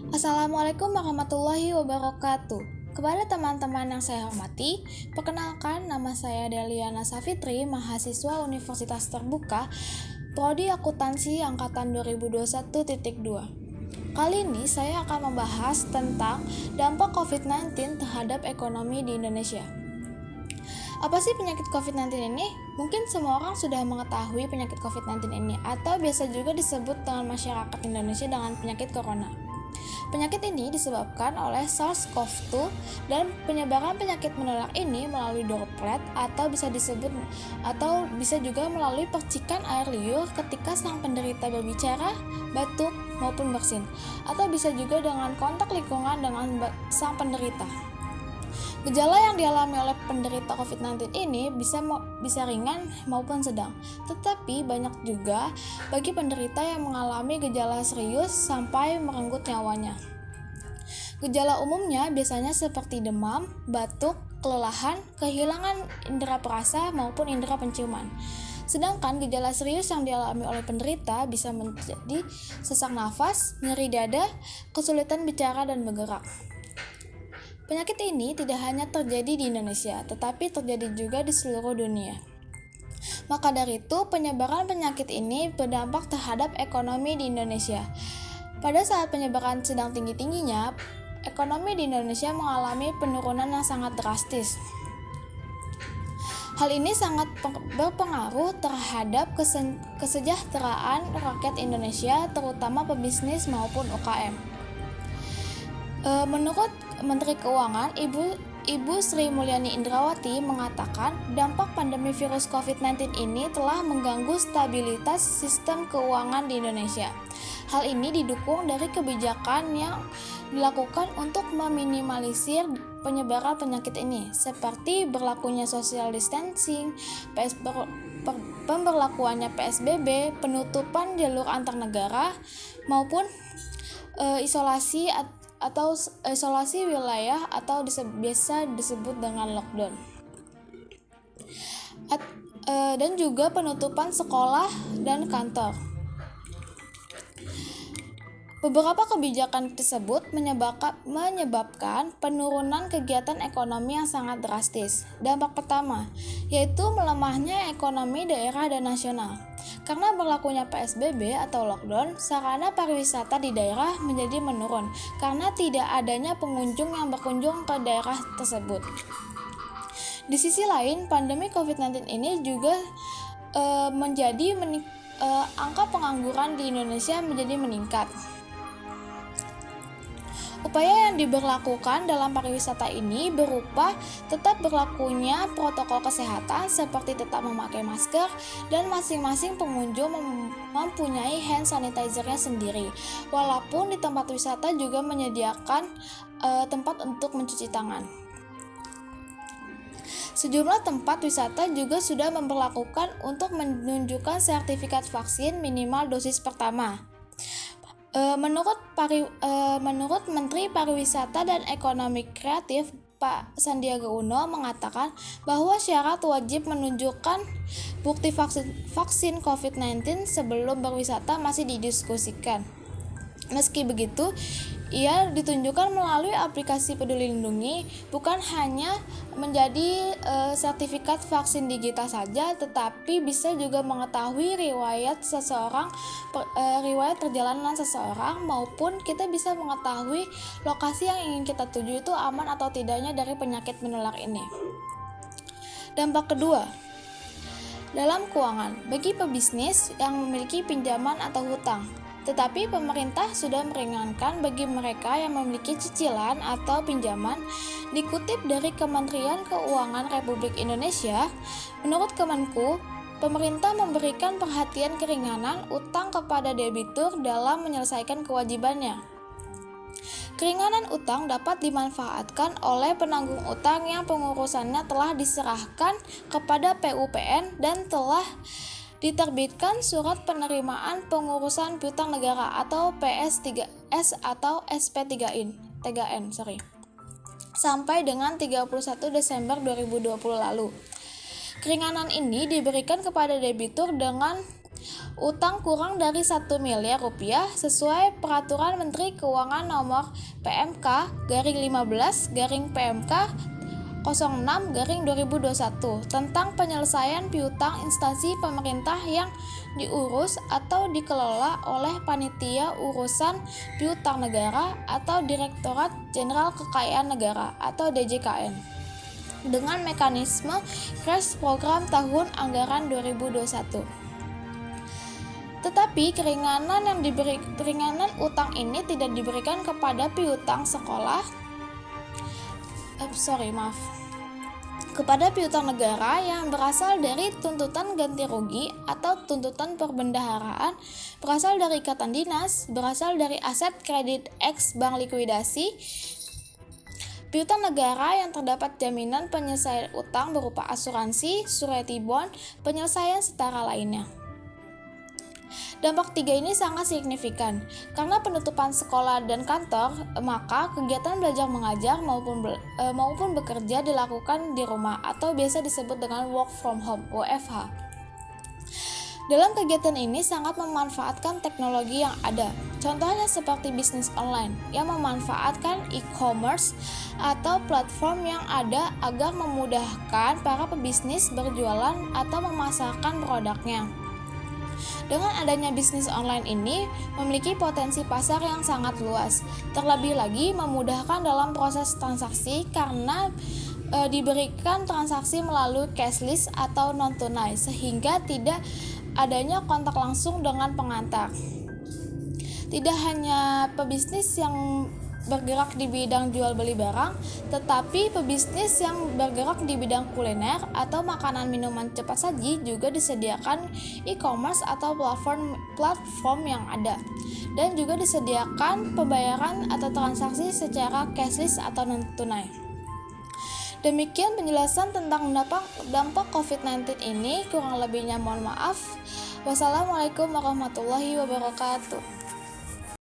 Assalamualaikum warahmatullahi wabarakatuh. Kepada teman-teman yang saya hormati, perkenalkan nama saya Deliana Safitri, mahasiswa Universitas Terbuka, Prodi Akuntansi Angkatan 2021.2. Kali ini saya akan membahas tentang dampak COVID-19 terhadap ekonomi di Indonesia. Apa sih penyakit COVID-19 ini? Mungkin semua orang sudah mengetahui penyakit COVID-19 ini, atau biasa juga disebut dengan masyarakat Indonesia dengan penyakit corona. Penyakit ini disebabkan oleh SARS-CoV-2 dan penyebaran penyakit menular ini melalui droplet atau bisa juga melalui percikan air liur ketika sang penderita berbicara, batuk, maupun bersin, atau bisa juga dengan kontak lingkungan dengan sang penderita. Gejala yang dialami oleh penderita COVID-19 ini bisa ringan maupun sedang, tetapi banyak juga bagi penderita yang mengalami gejala serius sampai merenggut nyawanya. Gejala umumnya biasanya seperti demam, batuk, kelelahan, kehilangan indera perasa maupun indera penciuman. Sedangkan gejala serius yang dialami oleh penderita bisa menjadi sesak nafas, nyeri dada, kesulitan bicara dan bergerak. Penyakit ini tidak hanya terjadi di Indonesia, tetapi terjadi juga di seluruh dunia. Maka dari itu, penyebaran penyakit ini berdampak terhadap ekonomi di Indonesia. Pada saat penyebaran sedang tinggi-tingginya, ekonomi di Indonesia mengalami penurunan yang sangat drastis. Hal ini sangat berpengaruh terhadap kesejahteraan rakyat Indonesia, terutama pebisnis maupun UKM. Menurut Menteri Keuangan, Ibu Sri Mulyani Indrawati mengatakan dampak pandemi virus COVID-19 ini telah mengganggu stabilitas sistem keuangan di Indonesia. Hal ini didukung dari kebijakan yang dilakukan untuk meminimalisir penyebaran penyakit ini, seperti berlakunya social distancing, pemberlakuannya PSBB, penutupan jalur antar negara, maupun isolasi wilayah atau biasa disebut dengan lockdown, dan juga penutupan sekolah dan kantor. Beberapa kebijakan tersebut menyebabkan penurunan kegiatan ekonomi yang sangat drastis. Dampak pertama, yaitu melemahnya ekonomi daerah dan nasional. Karena berlakunya PSBB atau lockdown, sarana pariwisata di daerah menjadi menurun karena tidak adanya pengunjung yang berkunjung ke daerah tersebut. Di sisi lain, pandemi COVID-19 ini juga angka pengangguran di Indonesia menjadi meningkat. Upaya yang diberlakukan dalam pariwisata ini berupa tetap berlakunya protokol kesehatan seperti tetap memakai masker dan masing-masing pengunjung mempunyai hand sanitizer-nya sendiri. Walaupun di tempat wisata juga menyediakan tempat untuk mencuci tangan. Sejumlah tempat wisata juga sudah memperlakukan untuk menunjukkan sertifikat vaksin minimal dosis pertama. Menurut Menteri Pariwisata dan Ekonomi Kreatif Pak Sandiaga Uno mengatakan bahwa syarat wajib menunjukkan bukti vaksin COVID-19 sebelum berwisata masih didiskusikan. Meski begitu, ia ditunjukkan melalui aplikasi Peduli Lindungi, bukan hanya menjadi sertifikat vaksin digital saja, tetapi bisa juga mengetahui riwayat perjalanan seseorang, maupun kita bisa mengetahui lokasi yang ingin kita tuju itu aman atau tidaknya dari penyakit menular ini. Dampak kedua, dalam keuangan, bagi pebisnis yang memiliki pinjaman atau hutang. Tetapi pemerintah sudah meringankan bagi mereka yang memiliki cicilan atau pinjaman. Dikutip dari Kementerian Keuangan Republik Indonesia, menurut Kemenku, pemerintah memberikan perhatian keringanan utang kepada debitur dalam menyelesaikan kewajibannya. Keringanan utang dapat dimanfaatkan oleh penanggung utang yang pengurusannya telah diserahkan kepada PUPN dan telah diterbitkan surat penerimaan pengurusan piutang negara atau PS3S atau SP3N sampai dengan 31 Desember 2020 lalu. Keringanan ini diberikan kepada debitur dengan Utang kurang dari 1 miliar rupiah sesuai Peraturan Menteri Keuangan Nomor PMK-15/PMK 06/2021 tentang penyelesaian piutang instansi pemerintah yang diurus atau dikelola oleh Panitia Urusan Piutang Negara atau Direktorat Jenderal Kekayaan Negara atau DJKN dengan mekanisme Cash Program tahun anggaran 2021. Tetapi keringanan utang ini tidak diberikan kepada piutang kepada piutang negara yang berasal dari tuntutan ganti rugi atau tuntutan perbendaharaan, berasal dari ikatan dinas, berasal dari aset kredit eks bank likuidasi, piutang negara yang terdapat jaminan penyelesaian utang berupa asuransi, surety bond, penyelesaian setara lainnya. Dampak 3 ini sangat signifikan. Karena penutupan sekolah dan kantor, maka kegiatan belajar mengajar maupun bekerja dilakukan di rumah atau biasa disebut dengan work from home (WFH). Dalam kegiatan ini sangat memanfaatkan teknologi yang ada. Contohnya seperti bisnis online yang memanfaatkan e-commerce atau platform yang ada agar memudahkan para pebisnis berjualan atau memasarkan produknya. Dengan adanya bisnis online ini memiliki potensi pasar yang sangat luas. Terlebih lagi memudahkan dalam proses transaksi karena diberikan transaksi melalui cashless atau non-tunai sehingga tidak adanya kontak langsung dengan pengantar. Tidak hanya pebisnis yang bergerak di bidang jual beli barang, tetapi pebisnis yang bergerak di bidang kuliner atau makanan minuman cepat saji juga disediakan e-commerce atau platform yang ada, dan juga disediakan pembayaran atau transaksi secara cashless atau non tunai. Demikian penjelasan tentang dampak COVID-19 ini, kurang lebihnya mohon maaf. Wassalamualaikum warahmatullahi wabarakatuh.